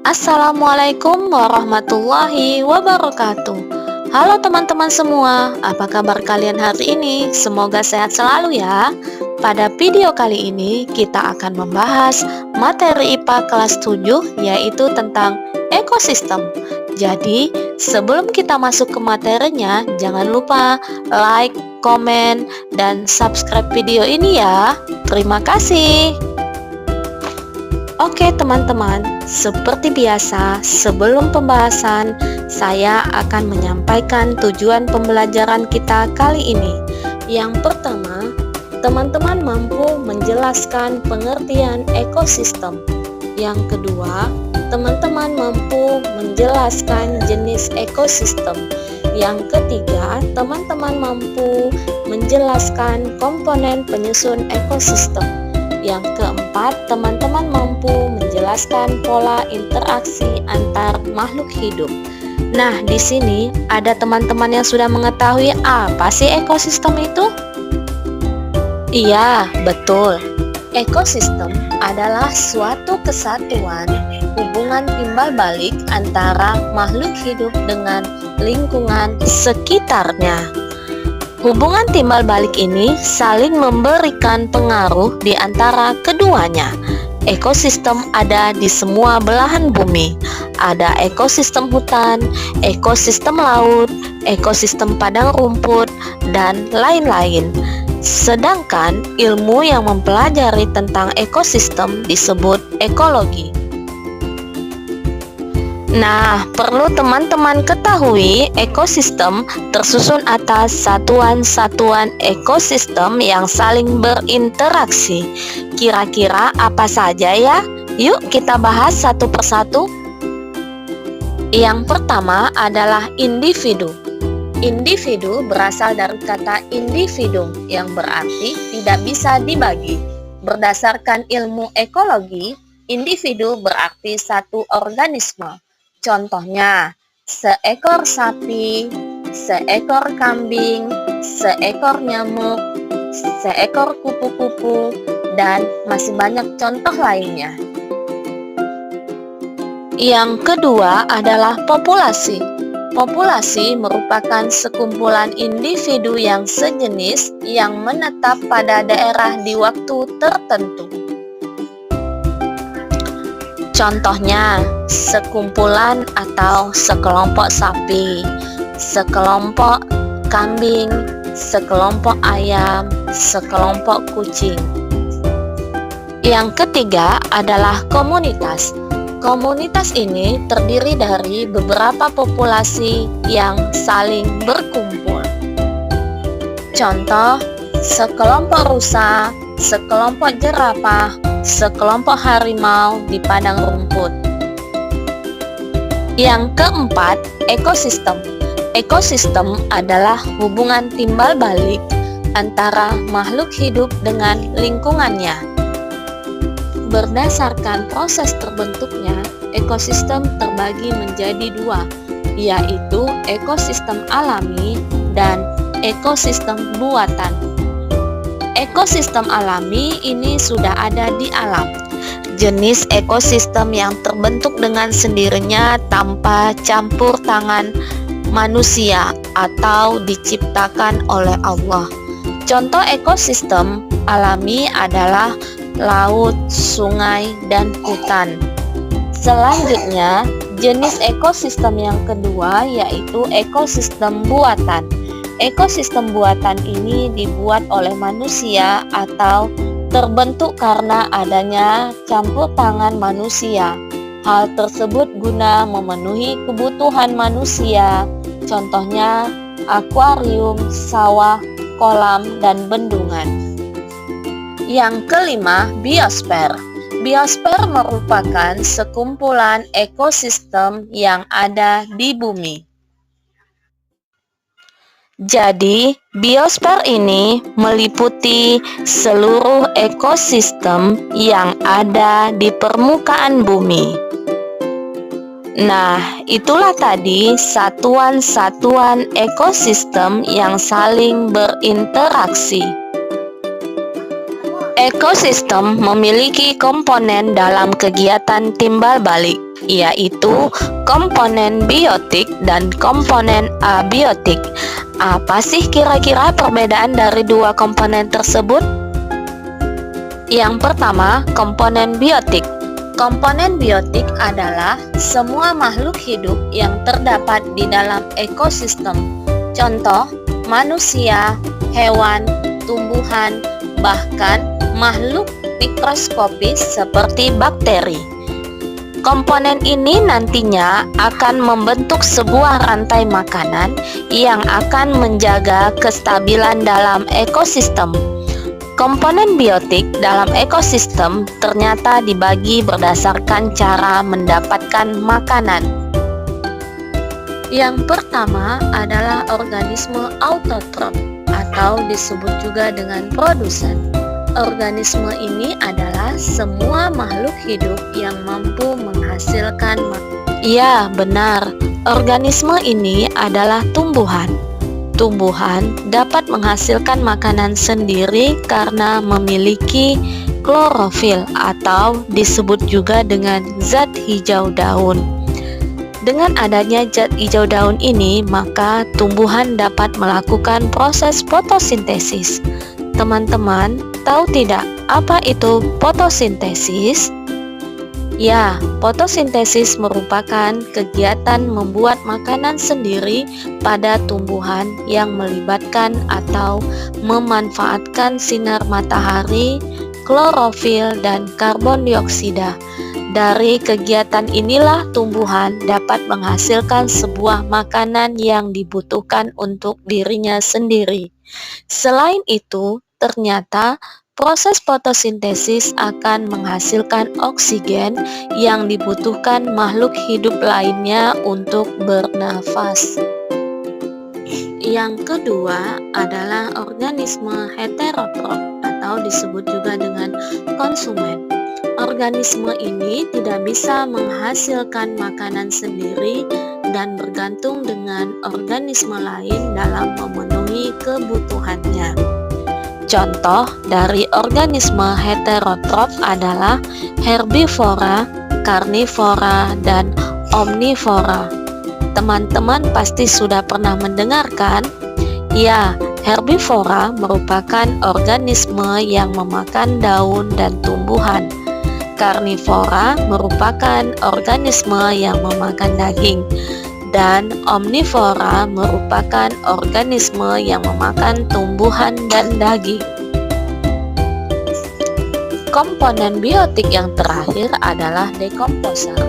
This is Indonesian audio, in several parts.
Assalamualaikum warahmatullahi wabarakatuh. Halo teman-teman semua, apa kabar kalian hari ini? Semoga sehat selalu ya. Pada video kali ini kita akan membahas materi IPA kelas 7 yaitu tentang ekosistem. Jadi, sebelum kita masuk ke materinya, jangan lupa like, komen, dan subscribe video ini ya. Terima kasih. Oke teman-teman, seperti biasa sebelum pembahasan saya akan menyampaikan tujuan pembelajaran kita kali ini. Yang pertama, teman-teman mampu menjelaskan pengertian ekosistem. Yang kedua, teman-teman mampu menjelaskan jenis ekosistem. Yang ketiga, teman-teman mampu menjelaskan komponen penyusun ekosistem. Yang keempat, teman-teman mampu menjelaskan pola interaksi antar makhluk hidup. Nah, di sini ada teman-teman yang sudah mengetahui apa sih ekosistem itu? Iya, betul. Ekosistem adalah suatu kesatuan hubungan timbal balik antara makhluk hidup dengan lingkungan sekitarnya. Hubungan timbal balik ini saling memberikan pengaruh di antara keduanya. Ekosistem ada di semua belahan bumi. Ada ekosistem hutan, ekosistem laut, ekosistem padang rumput, dan lain-lain. Sedangkan ilmu yang mempelajari tentang ekosistem disebut ekologi. Nah, perlu teman-teman ketahui, ekosistem tersusun atas satuan-satuan ekosistem yang saling berinteraksi. Kira-kira apa saja ya? Yuk kita bahas satu persatu. Yang pertama adalah individu. Individu berasal dari kata individuum yang berarti tidak bisa dibagi. Berdasarkan ilmu ekologi, individu berarti satu organisme. Contohnya, seekor sapi, seekor kambing, seekor nyamuk, seekor kupu-kupu, dan masih banyak contoh lainnya. Yang kedua adalah populasi. Populasi merupakan sekumpulan individu yang sejenis yang menetap pada daerah di waktu tertentu. Contohnya, sekumpulan atau sekelompok sapi, sekelompok kambing, sekelompok ayam, sekelompok kucing. Yang ketiga adalah komunitas. Komunitas ini terdiri dari beberapa populasi yang saling berkumpul. Contoh, sekelompok rusa, sekelompok jerapah, sekelompok harimau di padang rumput. Yang keempat, ekosistem. Ekosistem adalah hubungan timbal balik antara makhluk hidup dengan lingkungannya. Berdasarkan proses terbentuknya, ekosistem terbagi menjadi dua, yaitu ekosistem alami dan ekosistem buatan. Ekosistem alami ini sudah ada di alam. Jenis ekosistem yang terbentuk dengan sendirinya tanpa campur tangan manusia atau diciptakan oleh Allah. Contoh ekosistem alami adalah laut, sungai, dan hutan. Selanjutnya, jenis ekosistem yang kedua yaitu ekosistem buatan. Ekosistem buatan ini dibuat oleh manusia atau terbentuk karena adanya campur tangan manusia. Hal tersebut guna memenuhi kebutuhan manusia, contohnya akuarium, sawah, kolam, dan bendungan. Yang kelima, biosfer. Biosfer merupakan sekumpulan ekosistem yang ada di bumi. Jadi, biosfer ini meliputi seluruh ekosistem yang ada di permukaan bumi. Nah, itulah tadi satuan-satuan ekosistem yang saling berinteraksi. Ekosistem memiliki komponen dalam kegiatan timbal balik, yaitu komponen biotik dan komponen abiotik. Apa sih kira-kira perbedaan dari dua komponen tersebut? Yang pertama, komponen biotik. Komponen biotik adalah semua makhluk hidup yang terdapat di dalam ekosistem. Contoh, manusia, hewan, tumbuhan, bahkan makhluk mikroskopis seperti bakteri. Komponen ini nantinya akan membentuk sebuah rantai makanan yang akan menjaga kestabilan dalam ekosistem. Komponen biotik dalam ekosistem ternyata dibagi berdasarkan cara mendapatkan makanan. Yang pertama adalah organisme autotrof atau disebut juga dengan produsen. Organisme ini adalah semua makhluk hidup yang mampu menghasilkan makanan. Ya, benar. Organisme ini adalah tumbuhan. Tumbuhan dapat menghasilkan makanan sendiri karena memiliki klorofil atau disebut juga dengan zat hijau daun. Dengan adanya zat hijau daun ini, maka tumbuhan dapat melakukan proses fotosintesis. Teman-teman, tahu tidak apa itu fotosintesis? Ya, fotosintesis merupakan kegiatan membuat makanan sendiri pada tumbuhan yang melibatkan atau memanfaatkan sinar matahari, klorofil, dan karbon dioksida. Dari kegiatan inilah tumbuhan dapat menghasilkan sebuah makanan yang dibutuhkan untuk dirinya sendiri. Selain itu, ternyata proses fotosintesis akan menghasilkan oksigen yang dibutuhkan makhluk hidup lainnya untuk bernafas. Yang kedua adalah organisme heterotrof atau disebut juga dengan konsumen. Organisme ini tidak bisa menghasilkan makanan sendiri dan bergantung dengan organisme lain dalam memenuhi kebutuhannya. Contoh dari organisme heterotrof adalah herbivora, karnivora, dan omnivora. Teman-teman pasti sudah pernah mendengarkan? Ya, herbivora merupakan organisme yang memakan daun dan tumbuhan. Karnivora merupakan organisme yang memakan daging, dan omnivora merupakan organisme yang memakan tumbuhan dan daging. Komponen biotik yang terakhir adalah dekomposer.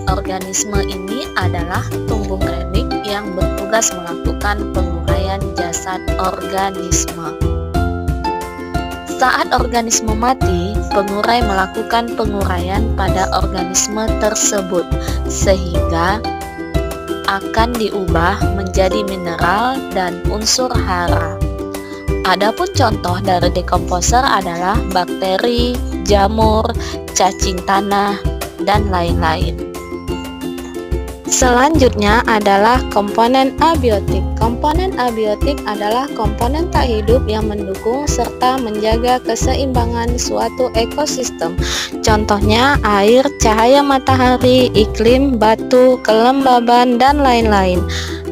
Organisme ini adalah tumbuh kredit yang bertugas melakukan penguraian jasad organisme. Saat organisme mati, pengurai melakukan penguraian pada organisme tersebut sehingga akan diubah menjadi mineral dan unsur hara. Adapun contoh dari dekomposer adalah bakteri, jamur, cacing tanah, dan lain-lain. Selanjutnya adalah komponen abiotik. Komponen abiotik adalah komponen tak hidup yang mendukung serta menjaga keseimbangan suatu ekosistem. Contohnya air, cahaya matahari, iklim, batu, kelembaban, dan lain-lain.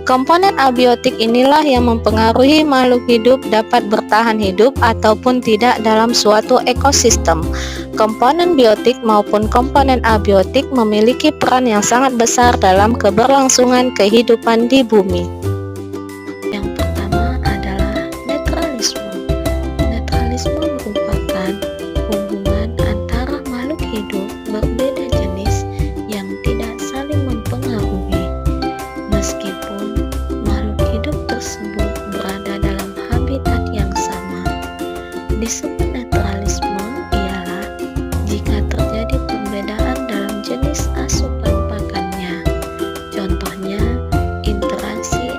Komponen abiotik inilah yang mempengaruhi makhluk hidup dapat bertahan hidup ataupun tidak dalam suatu ekosistem. Komponen biotik maupun komponen abiotik memiliki peran yang sangat besar dalam keberlangsungan kehidupan di bumi. Yang pertama adalah netralisme. Netralisme merupakan hubungan antara makhluk hidup berbeda jenis yang tidak saling mempengaruhi, meskipun makhluk hidup tersebut berada dalam habitat yang sama. Disebut netralisme ialah jika terjadi perbedaan dalam jenis asupan pakannya. Contohnya, interaksi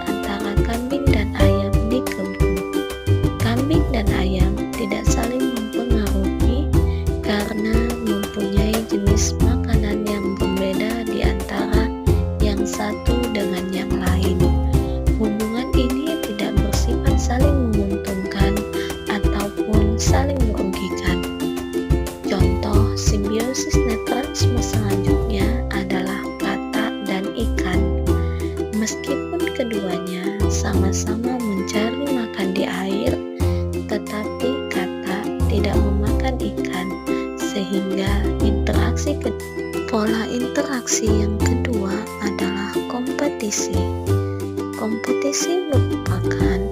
Pola interaksi yang kedua adalah kompetisi. Kompetisi merupakan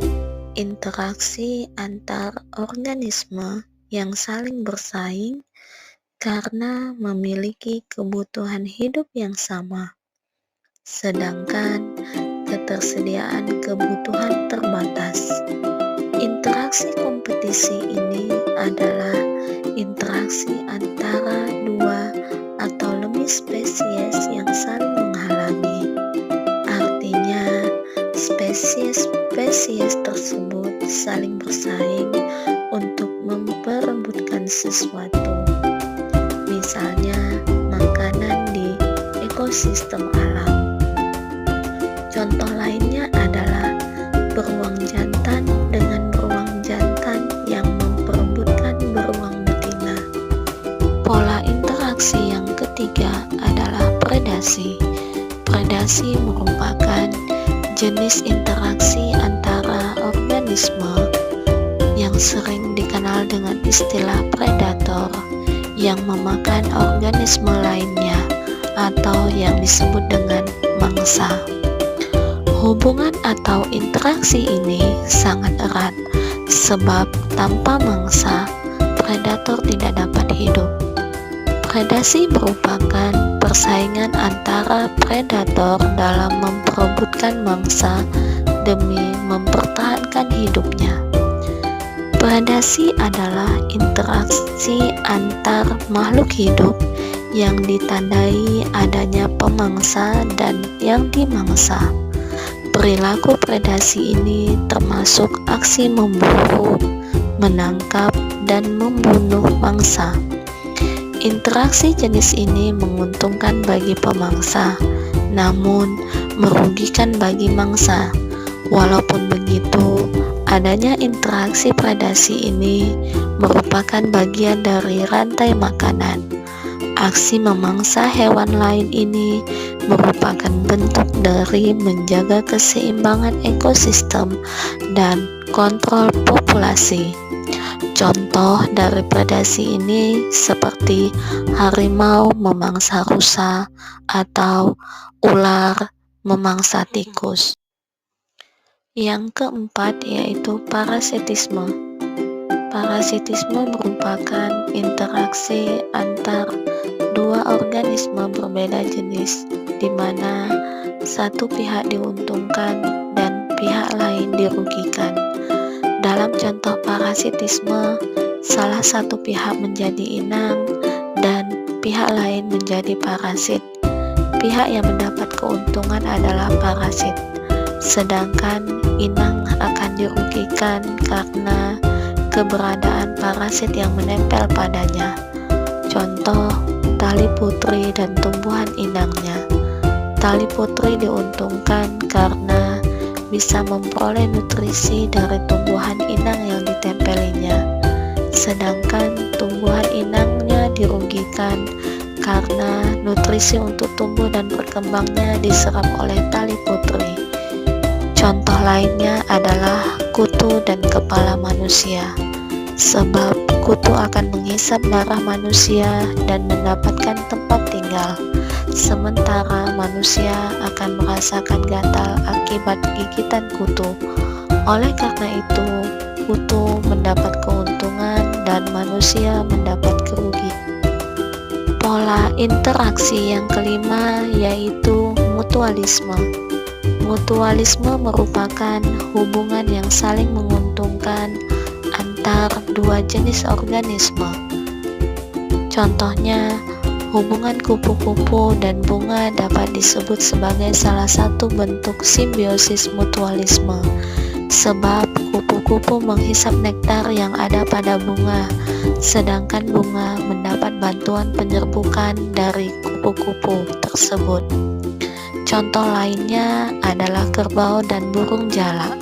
interaksi antar organisme yang saling bersaing karena memiliki kebutuhan hidup yang sama, sedangkan ketersediaan kebutuhan terbatas. Interaksi kompetisi ini adalah interaksi antara dua atau lebih spesies yang saling menghalangi. Artinya, spesies-spesies tersebut saling bersaing untuk memperebutkan sesuatu. Misalnya, makanan di ekosistem alam. Contoh lainnya adalah beruang jantan dengan beruang jantan yang memperebutkan beruang betina. Pola interaksi yang ketiga adalah predasi. Predasi merupakan jenis interaksi antara organisme yang sering dikenal dengan istilah predator yang memakan organisme lainnya atau yang disebut dengan mangsa. Hubungan atau interaksi ini sangat erat sebab tanpa mangsa, predator tidak dapat hidup. Predasi merupakan persaingan antara predator dalam memperebutkan mangsa demi mempertahankan hidupnya. Predasi adalah interaksi antar makhluk hidup yang ditandai adanya pemangsa dan yang dimangsa. Perilaku predasi ini termasuk aksi memburu, menangkap, dan membunuh mangsa. Interaksi jenis ini menguntungkan bagi pemangsa, namun merugikan bagi mangsa. Walaupun begitu, adanya interaksi predasi ini merupakan bagian dari rantai makanan. Aksi memangsa hewan lain ini merupakan bentuk dari menjaga keseimbangan ekosistem dan kontrol populasi. Contoh dari predasi ini seperti harimau memangsa rusa atau ular memangsa tikus. Yang keempat yaitu parasitisme. Parasitisme merupakan interaksi antar dua organisme berbeda jenis, di mana satu pihak diuntungkan dan pihak lain dirugikan. Dalam contoh parasitisme, salah satu pihak menjadi inang dan pihak lain menjadi parasit. Pihak yang mendapat keuntungan adalah parasit, sedangkan inang akan dirugikan karena keberadaan parasit yang menempel padanya. Contoh, tali putri dan tumbuhan inangnya. Tali putri diuntungkan karena bisa memperoleh nutrisi dari tumbuhan inang yang ditempelinya, sedangkan tumbuhan inangnya dirugikan karena nutrisi untuk tumbuh dan berkembangnya diserap oleh tali putri. Contoh lainnya adalah kutu dan kepala manusia, sebab kutu akan menghisap darah manusia dan mendapatkan tempat tinggal, sementara manusia akan merasakan gatal akibat gigitan kutu. Oleh karena itu, kutu mendapat keuntungan dan manusia mendapat kerugian. Pola interaksi yang kelima yaitu mutualisme. Mutualisme merupakan hubungan yang saling menguntungkan antar dua jenis organisme. Contohnya, hubungan kupu-kupu dan bunga dapat disebut sebagai salah satu bentuk simbiosis mutualisme, sebab kupu-kupu menghisap nektar yang ada pada bunga, sedangkan bunga mendapat bantuan penyerbukan dari kupu-kupu tersebut. Contoh lainnya adalah kerbau dan burung jalak.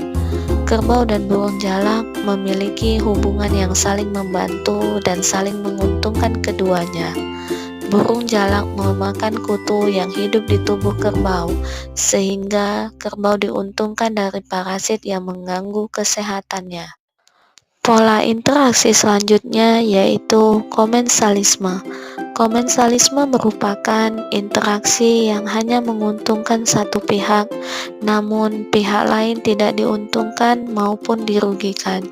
Kerbau dan burung jalak memiliki hubungan yang saling membantu dan saling menguntungkan keduanya. Burung jalak memakan kutu yang hidup di tubuh kerbau, sehingga kerbau diuntungkan dari parasit yang mengganggu kesehatannya. Pola interaksi selanjutnya yaitu komensalisme. Komensalisme merupakan interaksi yang hanya menguntungkan satu pihak, namun pihak lain tidak diuntungkan maupun dirugikan.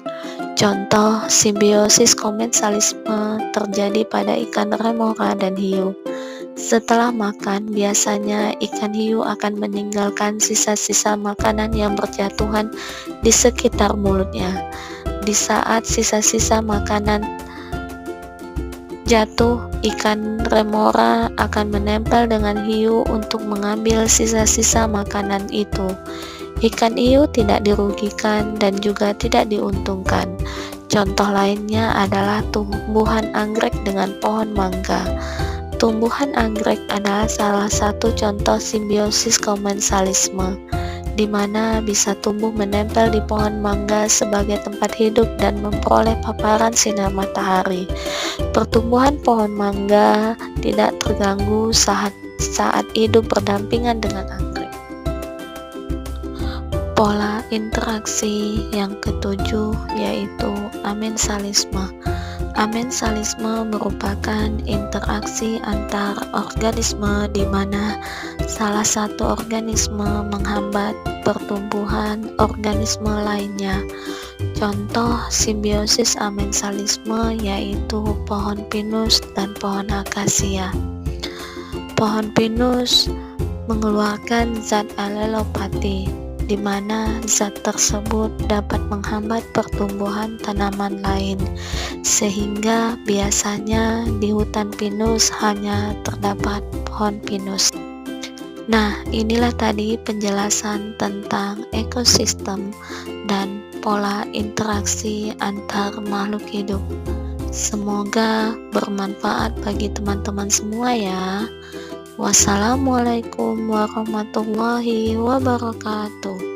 Contoh, simbiosis komensalisme terjadi pada ikan remora dan hiu. Setelah makan, biasanya ikan hiu akan meninggalkan sisa-sisa makanan yang berjatuhan di sekitar mulutnya. Di saat sisa-sisa makanan jatuh, ikan remora akan menempel dengan hiu untuk mengambil sisa-sisa makanan itu. Ikan hiu tidak dirugikan dan juga tidak diuntungkan. Contoh lainnya adalah tumbuhan anggrek dengan pohon mangga. Tumbuhan anggrek adalah salah satu contoh simbiosis komensalisme, di mana bisa tumbuh menempel di pohon mangga sebagai tempat hidup dan memperoleh paparan sinar matahari. Pertumbuhan pohon mangga tidak terganggu saat hidup berdampingan dengan anggrek. Pola interaksi yang ketujuh yaitu amensalisme. Amensalisme merupakan interaksi antar organisme di mana salah satu organisme menghambat pertumbuhan organisme lainnya. Contoh simbiosis amensalisme yaitu pohon pinus dan pohon akasia. Pohon pinus mengeluarkan zat alelopati, di mana zat tersebut dapat menghambat pertumbuhan tanaman lain, sehingga biasanya di hutan pinus hanya terdapat pohon pinus. Nah, inilah tadi penjelasan tentang ekosistem dan pola interaksi antar makhluk hidup. Semoga bermanfaat bagi teman-teman semua ya. Wassalamualaikum warahmatullahi wabarakatuh.